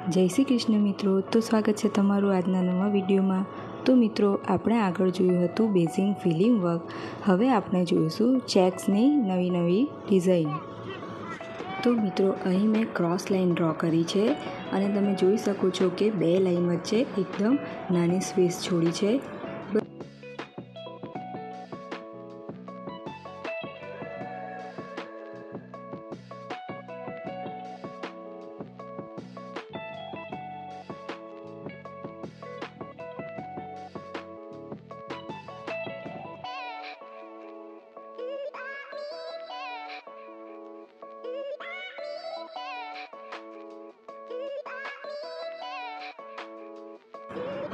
જય શ્રી કૃષ્ણ મિત્રો, તો સ્વાગત છે તમારું આજના નવા વિડીયોમાં। તો મિત્રો, આપણે આગળ જોયું હતું બેઝિંગ ફિલિંગ વર્ક। હવે આપણે જોઈશું ચેક્સની નવી ડિઝાઇન। તો મિત્રો, અહીં મેં ક્રોસ લાઇન ડ્રો કરી છે અને તમે જોઈ શકો છો કે બે લાઇન વચ્ચે એકદમ નાની સ્પેસ છોડી છે।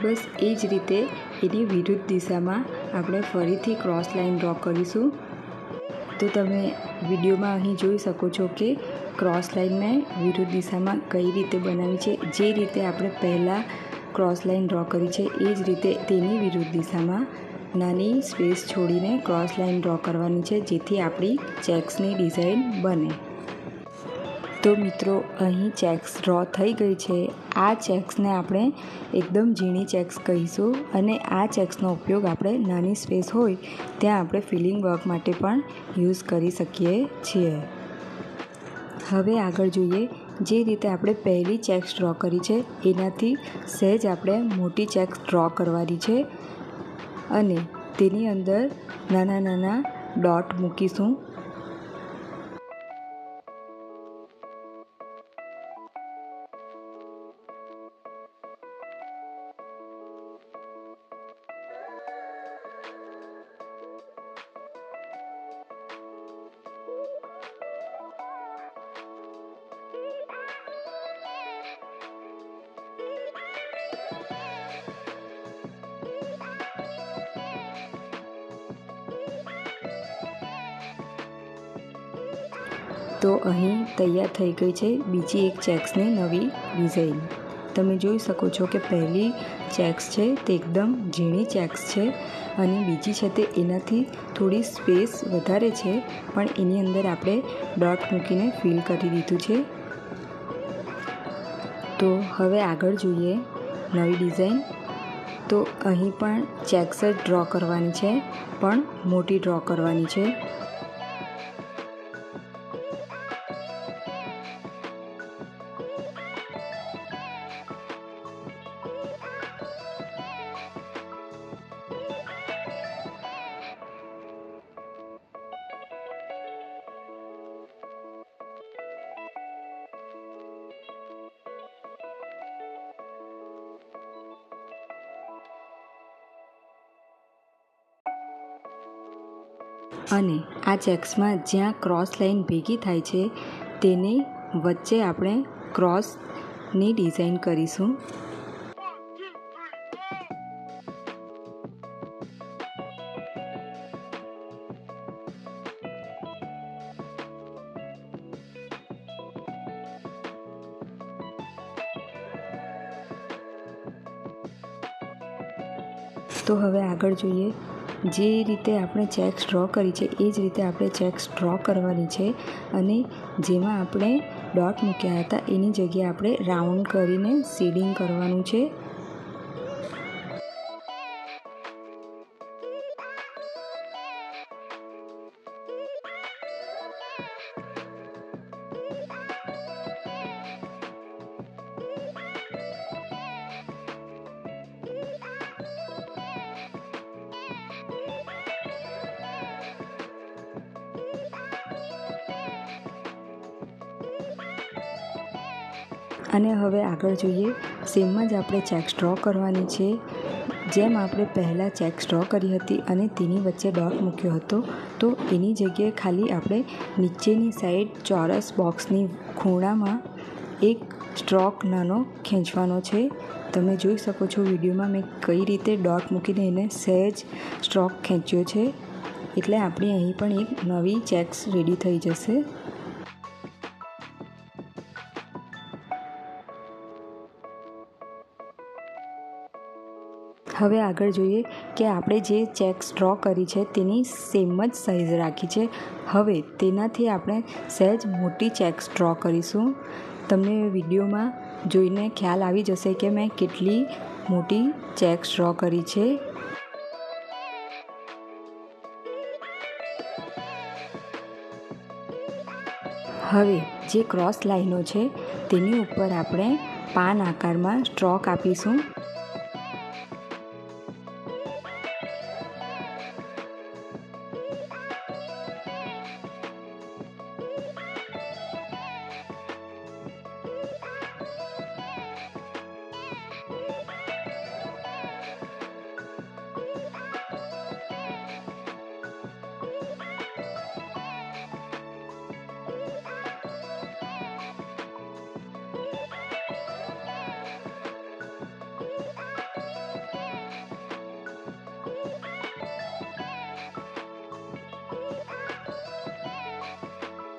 બસ એ જ રીતે એની વિરુદ્ધ દિશામાં આપણે ફરીથી ક્રોસ લાઇન ડ્રો કરીશું। તો તમે વિડીયોમાં અહીં જોઈ શકો છો કે ક્રોસ લાઇન મેં વિરુદ્ધ દિશામાં કઈ રીતે બનાવી છે। જે રીતે આપણે પહેલાં ક્રોસ લાઇન ડ્રો કરી છે એ જ રીતે તેની વિરુદ્ધ દિશામાં નાની સ્પેસ છોડીને ક્રોસ લાઇન ડ્રો કરવાની છે, જેથી આપણી ચેક્સની ડિઝાઇન બને। તો મિત્રો, અહીં ચેક્સ ડ્રો થઈ ગઈ છે। આ ચેક્સને આપણે એકદમ ઝીણી ચેક્સ કહીશું અને આ ચેક્સનો ઉપયોગ આપણે નાની સ્પેસ હોય ત્યાં આપણે ફિલિંગ વર્ક માટે પણ યુઝ કરી શકીએ છીએ। હવે આગળ જોઈએ, જે રીતે આપણે પહેલી ચેક્સ ડ્રો કરી છે એનાથી સહેજ આપણે મોટી ચેક્સ ડ્રો કરવાની છે અને તેની અંદર નાના નાના ડોટ મૂકીશું। તો અહીં તૈયાર થઈ ગઈ છે બીજી એક ચેક્સની નવી ડિઝાઇન। તમે જોઈ શકો છો કે પહેલી ચેક્સ છે તે એકદમ ઝીણી ચેક્સ છે અને બીજી છે તે એનાથી થોડી સ્પેસ વધારે છે, પણ એની અંદર આપણે ડોટ મૂકીને ફિલ કરી દીધું છે। તો હવે આગળ જોઈએ નવી ડિઝાઇન। તો અહીં પણ ચેક્સ જ ડ્રો કરવાની છે, પણ મોટી ડ્રો કરવાની છે। અને આ ચેક્સમાં જ્યાં ક્રોસ લાઇન ભેગી થાય છે તેની વચ્ચે આપણે ક્રોસની ડિઝાઇન કરીશું। તો હવે આગળ જોઈએ, જે રીતે આપણે ચેક્સ ડ્રો કરી છે એ જ રીતે આપણે ચેક્સ ડ્રો કરવાની છે અને જેમાં આપણે ડોટ મૂક્યા હતા એની જગ્યાએ આપણે રાઉન્ડ કરીને શેડિંગ કરવાનું છે। અને હવે આગળ જોઈએ, સેમ જ આપણે ચેક્સ ડ્રો કરવાની છે। જેમ આપણે પહેલાં ચેક્સ ડ્રો કરી હતી અને તેની વચ્ચે ડોટ મૂક્યો હતો, તો એની જગ્યાએ ખાલી આપણે નીચેની સાઈડ ચોરસ બોક્સની ખૂણામાં એક સ્ટ્રોક નાનો ખેંચવાનો છે। તમે જોઈ શકો છો વિડીયોમાં મેં કઈ રીતે ડોટ મૂકીને એને સહેજ સ્ટ્રોક ખેંચ્યો છે, એટલે આપણી અહીં પણ એક નવી ચેક્સ રેડી થઈ જશે। હવે આગળ જોઈએ કે આપણે જે ચેક્સ ડ્રો કરી છે તેની સેમ જ સાઇઝ રાખી છે। હવે તેનાથી આપણે સહેજ મોટી ચેક્સ ડ્રો કરીશું। તમને વિડીયોમાં જોઈને ખ્યાલ આવી જશે કે મેં કેટલી મોટી ચેક્સ ડ્રો કરી છે। હવે જે ક્રોસ લાઈનો છે તેની ઉપર આપણે પાન આકારમાં સ્ટ્રોક આપીશું।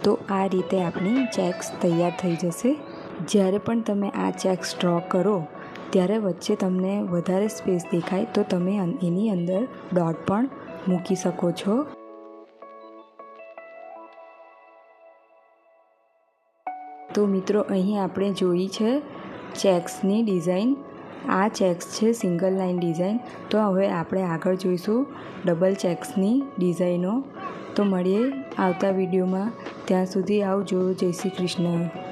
તો આ રીતે આપણી ચેક્સ તૈયાર થઈ જશે। જ્યારે પણ તમે આ ચેક્સ ડ્રો કરો ત્યારે વચ્ચે તમને વધારે સ્પેસ દેખાય તો તમે એની અંદર ડોટ પણ મૂકી શકો છો। તો મિત્રો અહીં આપણે જોઈ છે ચેક્સની ડિઝાઇન। આ ચેક્સ છે સિંગલ લાઇન ડિઝાઇન। તો હવે આપણે આગળ જોઈશું ડબલ ચેક્સની ડિઝાઇનો। તો મળીએ આવતા વિડીયોમાં। ત્યાં સુધી આવજો। જય શ્રી કૃષ્ણ।